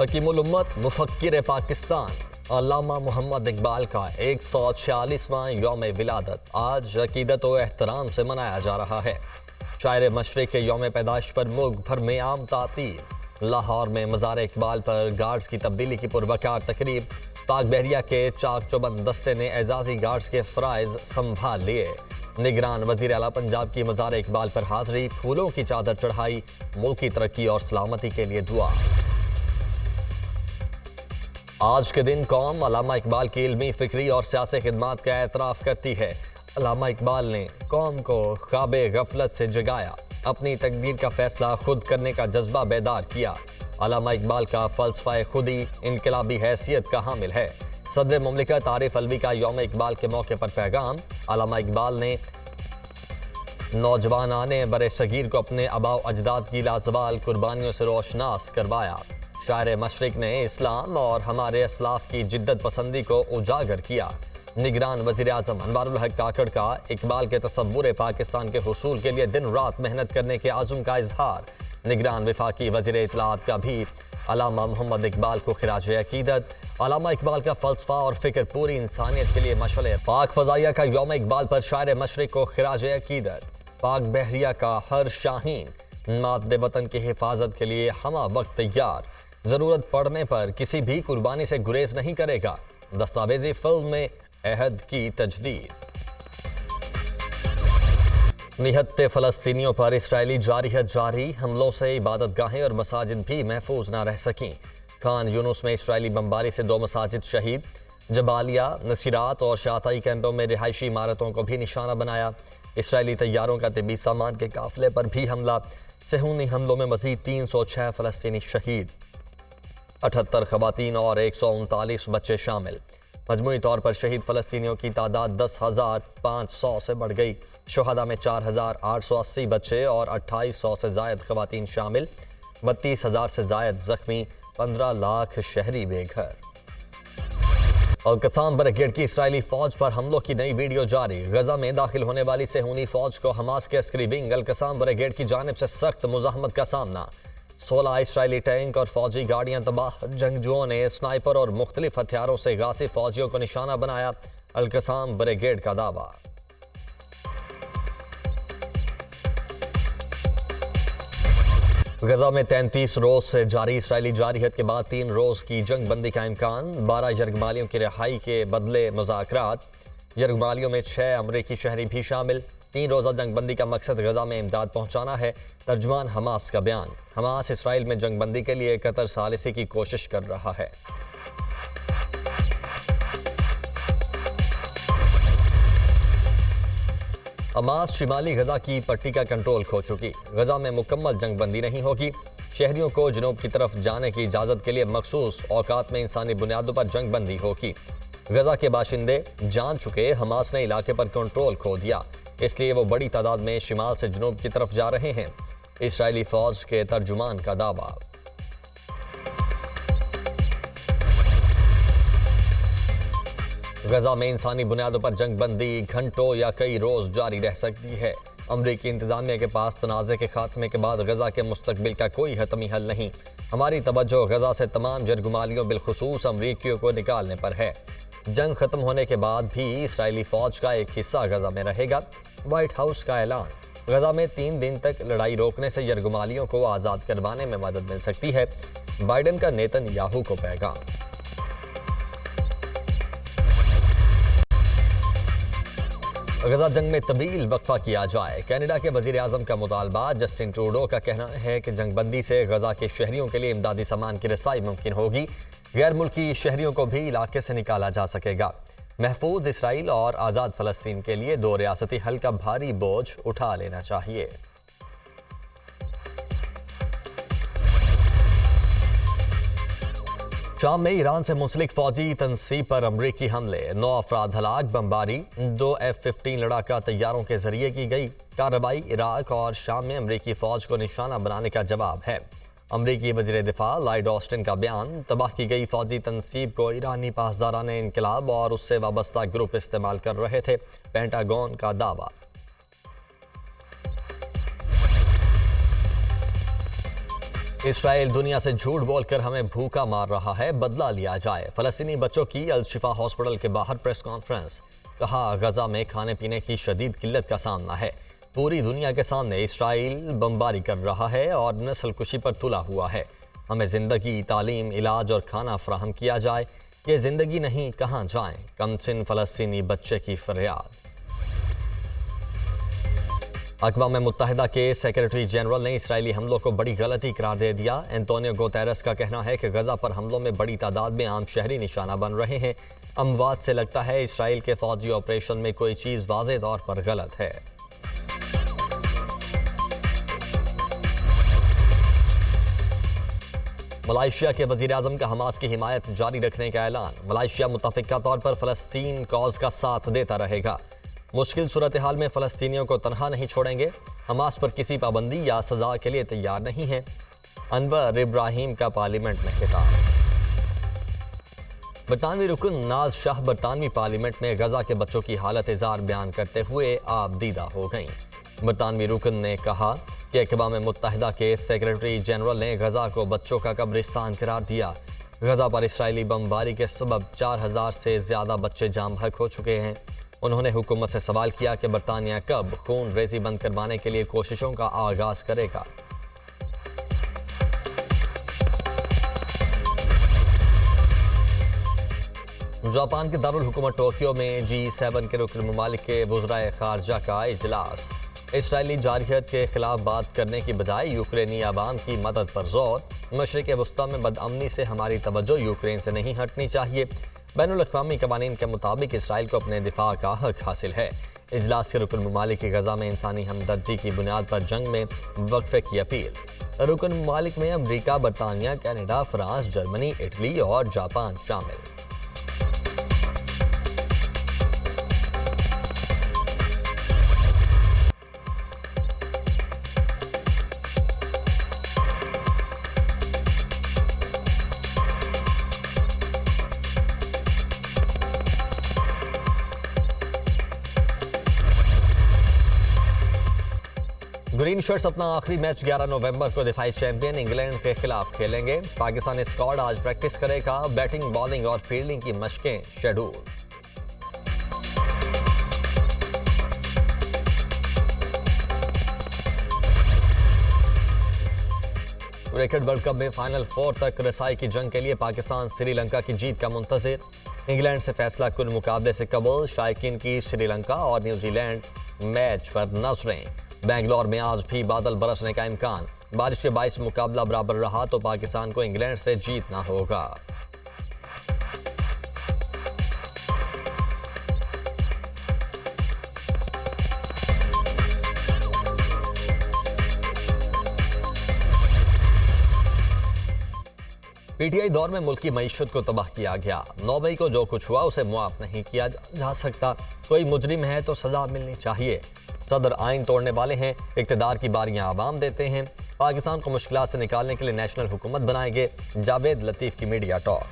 حکیم الامت مفکر پاکستان علامہ محمد اقبال کا 146واں یوم ولادت آج عقیدت و احترام سے منایا جا رہا ہے۔ شاعر مشرق کے یوم پیدائش پر ملک بھر میں عام تعطیل۔ لاہور میں مزار اقبال پر گارڈز کی تبدیلی کی پروقار تقریب۔ پاک بحریہ کے چاک چوبند دستے نے اعزازی گارڈز کے فرائض سنبھال لیے۔ نگران وزیر اعلیٰ پنجاب کی مزار اقبال پر حاضری، پھولوں کی چادر چڑھائی، ملک کی ترقی اور سلامتی کے لیے دعا۔ آج کے دن قوم علامہ اقبال کی علمی، فکری اور سیاسی خدمات کا اعتراف کرتی ہے۔ علامہ اقبال نے قوم کو خواب غفلت سے جگایا، اپنی تقدیر کا فیصلہ خود کرنے کا جذبہ بیدار کیا۔ علامہ اقبال کا فلسفہ خودی انقلابی حیثیت کا حامل ہے۔ صدر مملکت عارف علوی کا یوم اقبال کے موقع پر پیغام۔ علامہ اقبال نے نوجوانان بر صغیر کو اپنے آباء و اجداد کی لازوال قربانیوں سے روشناس کروایا۔ شاعر مشرق نے اسلام اور ہمارے اسلاف کی جدت پسندی کو اجاگر کیا۔ نگران وزیر اعظم انوار الحق کاکڑ کا اقبال کے تصور پاکستان کے حصول کے لیے دن رات محنت کرنے کے عزم کا اظہار۔ نگران وفاقی وزیر اطلاعات کا بھی علامہ محمد اقبال کو خراج عقیدت۔ علامہ اقبال کا فلسفہ اور فکر پوری انسانیت کے لیے مشعل ہے۔ پاک فضائیہ کا یوم اقبال پر شاعر مشرق کو خراج عقیدت۔ پاک بحریہ کا ہر شاہین مادر وطن کی حفاظت کے لیے ہمہ وقت تیار، ضرورت پڑنے پر کسی بھی قربانی سے گریز نہیں کرے گا۔ دستاویزی فلم میں عہد کی تجدید۔ نہتے فلسطینیوں پر اسرائیلی جارحیت جاری، حملوں سے عبادت گاہیں اور مساجد بھی محفوظ نہ رہ سکیں۔ خان یونس میں اسرائیلی بمباری سے 2 مساجد شہید۔ جبالیہ، نصیرات اور شاطئی کیمپوں میں رہائشی عمارتوں کو بھی نشانہ بنایا۔ اسرائیلی طیاروں کا طبی سامان کے قافلے پر بھی حملہ۔ صہیونی حملوں میں مزید 306 فلسطینی شہید، 78 خواتین اور 139 بچے شامل۔ مجموعی طور پر شہید فلسطینیوں کی تعداد 10,500 سے بڑھ گئی۔ شہداء میں 4,880 بچے اور 2,800 سے زائد خواتین شامل۔ 32,000 سے زائد زخمی، 15 لاکھ شہری بے گھر۔ القسام بریگیڈ کی اسرائیلی فوج پر حملوں کی نئی ویڈیو جاری۔ غزہ میں داخل ہونے والی صہیونی فوج کو حماس کے عسکری ونگ القسام بریگیڈ کی جانب سے سخت مزاحمت کا سامنا۔ 16 اسرائیلی ٹینک اور فوجی گاڑیاں تباہ۔ جنگجوؤں نے سنائپر اور مختلف ہتھیاروں سے غازی فوجیوں کو نشانہ بنایا، القسام بریگیڈ کا دعویٰ۔ غزہ میں 33 روز سے جاری اسرائیلی جارحیت کے بعد 3 روز کی جنگ بندی کا امکان۔ 12 یرغمالیوں کی رہائی کے بدلے مذاکرات۔ یرغمالیوں میں 6 امریکی شہری بھی شامل۔ 3 روزہ جنگ بندی کا مقصد غزہ میں امداد پہنچانا ہے۔ ترجمان حماس کا بیان۔ حماس اسرائیل میں جنگ بندی کے لیے قطر ثالثی کی کوشش کر رہا ہے۔ حماس شمالی غزہ کی پٹی کا کنٹرول کھو چکی۔ غزہ میں مکمل جنگ بندی نہیں ہوگی۔ شہریوں کو جنوب کی طرف جانے کی اجازت کے لیے مخصوص اوقات میں انسانی بنیادوں پر جنگ بندی ہوگی۔ غزہ کے باشندے جان چکے حماس نے علاقے پر کنٹرول کھو دیا، اس لیے وہ بڑی تعداد میں شمال سے جنوب کی طرف جا رہے ہیں، اسرائیلی فوج کے ترجمان کا دعویٰ۔ غزہ میں انسانی بنیادوں پر جنگ بندی گھنٹوں یا کئی روز جاری رہ سکتی ہے۔ امریکی انتظامیہ کے پاس تنازع کے خاتمے کے بعد غزہ کے مستقبل کا کوئی حتمی حل نہیں۔ ہماری توجہ غزہ سے تمام یرغمالیوں بالخصوص امریکیوں کو نکالنے پر ہے۔ جنگ ختم ہونے کے بعد بھی اسرائیلی فوج کا ایک حصہ غزہ میں رہے گا، وائٹ ہاؤس کا اعلان۔ غزہ میں 3 دن تک لڑائی روکنے سے یرغمالیوں کو آزاد کروانے میں مدد مل سکتی ہے، بائیڈن کا نیتن یاہو کو پیغام۔ غزہ جنگ میں طویل وقفہ کیا جائے، کینیڈا کے وزیر اعظم کا مطالبہ۔ جسٹن ٹروڈو کا کہنا ہے کہ جنگ بندی سے غزہ کے شہریوں کے لیے امدادی سامان کی رسائی ممکن ہوگی، غیر ملکی شہریوں کو بھی علاقے سے نکالا جا سکے گا۔ محفوظ اسرائیل اور آزاد فلسطین کے لیے 2 ریاستی حل کا بھاری بوجھ اٹھا لینا چاہیے۔ شام میں ایران سے منسلک فوجی تنصیب پر امریکی حملے، 9 افراد ہلاک۔ بمباری 2 F-15 لڑاکا طیاروں کے ذریعے کی گئی کارروائی عراق اور شام میں امریکی فوج کو نشانہ بنانے کا جواب ہے۔ امریکی وزیر دفاع لائیڈ آسٹن کا بیان۔ تباہ کی گئی فوجی تنصیب کو ایرانی پاسداران انقلاب اور اس سے وابستہ گروپ استعمال کر رہے تھے، پینٹاگون کا دعویٰ۔ اسرائیل دنیا سے جھوٹ بول کر ہمیں بھوکا مار رہا ہے، بدلہ لیا جائے۔ فلسطینی بچوں کی الشفا ہاسپٹل کے باہر پریس کانفرنس۔ کہا غزہ میں کھانے پینے کی شدید قلت کا سامنا ہے۔ پوری دنیا کے سامنے اسرائیل بمباری کر رہا ہے اور نسل کشی پر تلا ہوا ہے۔ ہمیں زندگی، تعلیم، علاج اور کھانا فراہم کیا جائے۔ یہ زندگی نہیں، کہاں جائیں؟ کم سن فلسطینی بچے کی فریاد۔ اقوام متحدہ کے سیکرٹری جنرل نے اسرائیلی حملوں کو بڑی غلطی قرار دے دیا۔ اینٹونیو گوتیرس کا کہنا ہے کہ غزہ پر حملوں میں بڑی تعداد میں عام شہری نشانہ بن رہے ہیں۔ اموات سے لگتا ہے اسرائیل کے فوجی آپریشن میں کوئی چیز واضح طور پر غلط ہے۔ ملائیشیا کے وزیر اعظم کا حماس کی حمایت جاری رکھنے کا اعلان۔ ملائیشیا متفقہ طور پر فلسطین کاز کا ساتھ دیتا رہے گا۔ مشکل صورتحال میں فلسطینیوں کو تنہا نہیں چھوڑیں گے۔ حماس پر کسی پابندی یا سزا کے لیے تیار نہیں ہیں۔ انور ابراہیم کا پارلیمنٹ میں خطاب۔ برطانوی رکن ناز شاہ برطانوی پارلیمنٹ میں غزہ کے بچوں کی حالت زار بیان کرتے ہوئے آپ دیدہ ہو گئیں۔ برطانوی رکن نے کہا کہ اقوام متحدہ کے سیکرٹری جنرل نے غزہ کو بچوں کا قبرستان قرار دیا۔ غزہ پر اسرائیلی بمباری کے سبب 4000 سے زیادہ بچے جاں بحق ہو چکے ہیں۔ انہوں نے حکومت سے سوال کیا کہ برطانیہ کب خون ریزی بند کروانے کے لیے کوششوں کا آغاز کرے گا۔ جاپان کے دارالحکومت ٹوکیو میں G7 کے رکن ممالک کے وزرائے خارجہ کا اجلاس۔ اسرائیلی جارحیت کے خلاف بات کرنے کی بجائے یوکرینی عوام کی مدد پر زور۔ مشرق وسطیٰ میں بدامنی سے ہماری توجہ یوکرین سے نہیں ہٹنی چاہیے۔ بین الاقوامی قوانین کے مطابق اسرائیل کو اپنے دفاع کا حق حاصل ہے۔ اجلاس کے رکن ممالک کی غزہ میں انسانی ہمدردی کی بنیاد پر جنگ میں وقفے کی اپیل۔ رکن ممالک میں امریکہ، برطانیہ، کینیڈا، فرانس، جرمنی، اٹلی اور جاپان شامل۔ گرین شرٹس اپنا آخری میچ 11 نومبر کو دفاعی چیمپئن انگلینڈ کے خلاف کھیلیں گے۔ پاکستانی اسکواڈ آج پریکٹس کرے گا۔ بیٹنگ، بالنگ اور فیلڈنگ کی مشقیں شیڈول۔ کرکٹ ورلڈ کپ میں فائنل 4 تک رسائی کی جنگ کے لیے پاکستان سری لنکا کی جیت کا منتظر۔ انگلینڈ سے فیصلہ کن مقابلے سے قبل شائقین کی سری لنکا اور نیوزی لینڈ میچ پر نظریں۔ بنگلور میں آج بھی بادل برسنے کا امکان۔ بارش کے باعث مقابلہ برابر رہا تو پاکستان کو انگلینڈ سے جیتنا ہوگا۔ پی ٹی آئی دور میں ملکی معیشت کو تباہ کیا گیا۔ 9 مئی کو جو کچھ ہوا اسے معاف نہیں کیا جا سکتا۔ کوئی مجرم ہے تو سزا ملنی چاہیے۔ صدر آئین توڑنے والے ہیں، اقتدار کی باریاں عوام دیتے ہیں۔ پاکستان کو مشکلات سے نکالنے کے لیے نیشنل حکومت بنائیں گے، جاوید لطیف کی media talk.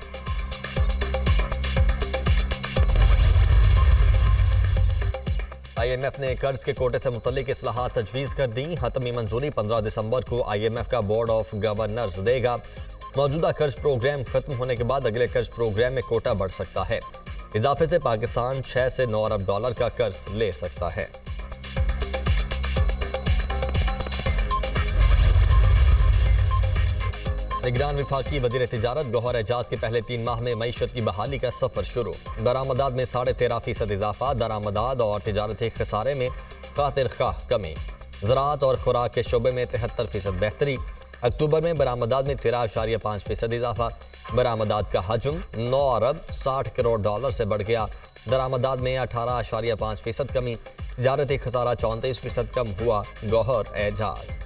I M F نے قرض کے کوٹے سے متعلق اصلاحات تجویز کر دیں۔ حتمی منظوری 15 دسمبر کو آئی ایم ایف کا بورڈ آف گورنرز دے گا۔ موجودہ قرض پروگرام ختم ہونے کے بعد اگلے قرض پروگرام میں کوٹہ بڑھ سکتا ہے۔ اضافے سے پاکستان 6 سے 9 ارب ڈالر کا قرض لے سکتا ہے۔ نگران وفاقی وزیر تجارت گوہر اعجاز کے پہلے 3 ماہ میں معیشت کی بحالی کا سفر شروع۔ برآمدات میں 13.5% اضافہ، درآمدات اور تجارتی خسارے میں خاطر خواہ کمی۔ زراعت اور خوراک کے شعبے میں 73% بہتری۔ اکتوبر میں برآمدات میں 13.5% اضافہ۔ برآمدات کا حجم 9 ارب 60 کروڑ ڈالر سے بڑھ گیا۔ درآمدات میں 18.5% کمی۔ تجارتی خسارہ 34% کم ہوا۔ گوہر اعجاز۔